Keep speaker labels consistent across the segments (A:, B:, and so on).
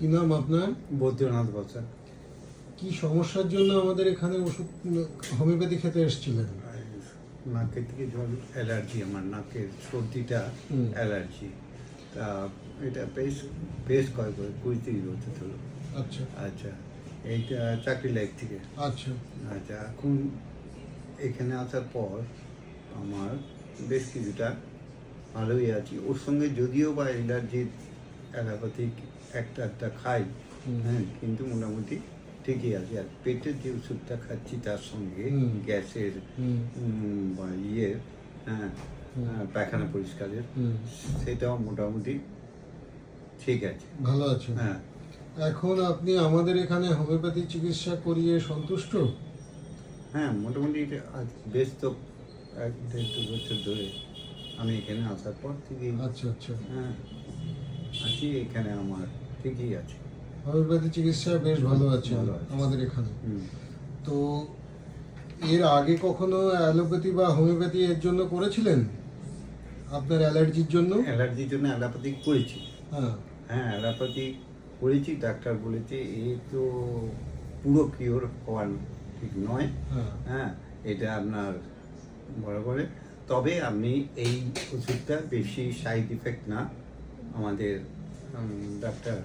A: কি নাম আপনার?
B: বৈদ্যনাথ বসাক।
A: কি সমস্যার জন্য আমাদের এখানে ওষুধ হোমিওপ্যাথি খেতে এসেছিলেন?
B: নাকের থেকে জল অ্যালার্জি, আমার নাকের সর্দিটা অ্যালার্জি। তা এটা বেশ বেশ কয়েক 20-30 বছর হলো।
A: আচ্ছা
B: আচ্ছা, এইটা চাকরি লাইফ থেকে।
A: আচ্ছা
B: আচ্ছা, এখন এখানে আসার পর আমার বেশ কিছুটা ভালোই আছি। ওর সঙ্গে যদিও বা অ্যালার্জির অ্যালোপ্যাথিক একটা খাই, হ্যাঁ, কিন্তু মোটামুটি ঠিকই আছে। আর পেটের যে ওষুধটা খাচ্ছি তার সঙ্গে গ্যাসের বা ইয়ের, হ্যাঁ, পায়খানা পরিষ্কারের, সেটাও মোটামুটি ঠিক আছে,
A: ভালো আছে।
B: হ্যাঁ।
A: এখন আপনি আমাদের এখানে হোমিওপ্যাথি চিকিৎসা করিয়ে সন্তুষ্ট?
B: হ্যাঁ, মোটামুটি এটা আজ বেশ তো 1-1.5 বছর ধরে আমি এখানে আসার পর থেকেই,
A: আচ্ছা আচ্ছা,
B: হ্যাঁ, আছি এখানে, আমার ঠিকই আছে।
A: হোমিওপ্যাথি চিকিৎসা বেশ ভালো আছে
B: ভালো আছে।
A: আমাদের এখানে।
B: হুম।
A: তো এর আগে কখনো অ্যালোপ্যাথি বা হোমিওপ্যাথি এর জন্য করেছিলেন আপনার অ্যালার্জির জন্য?
B: অ্যালার্জির জন্য অ্যালোপ্যাথিক করেছি।
A: হ্যাঁ
B: হ্যাঁ, অ্যালোপ্যাথিক করেছি। ডাক্তার বলেছে এ তো পুরো কিওর হওয়ার ঠিক নয়,
A: হ্যাঁ
B: হ্যাঁ, এটা আপনার বরাবরে। তবে আপনি এই ওষুধটা বেশি সাইড ইফেক্ট না। আমাদের ডাক্তার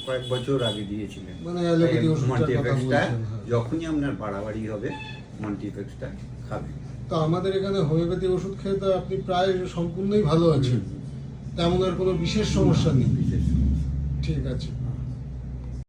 B: কয়েক বছর আগে দিয়েছিলেন।
A: মানে অ্যালোপ্যাথি ওষুধটার কথা
B: মন্টিফেক্সটা
A: বলছেন, হ্যাঁ।
B: যখনই আপনার বাড়াবাড়ি হবে মন্টিফেক্সটা খাবেন।
A: তো আমাদের এখানে হোমিওপ্যাথি ওষুধ খেয়ে তো আপনি প্রায় সম্পূর্ণই ভালো আছেন, তেমন আর কোনো বিশেষ সমস্যা নেই।
B: বিশেষ
A: ঠিক আছে।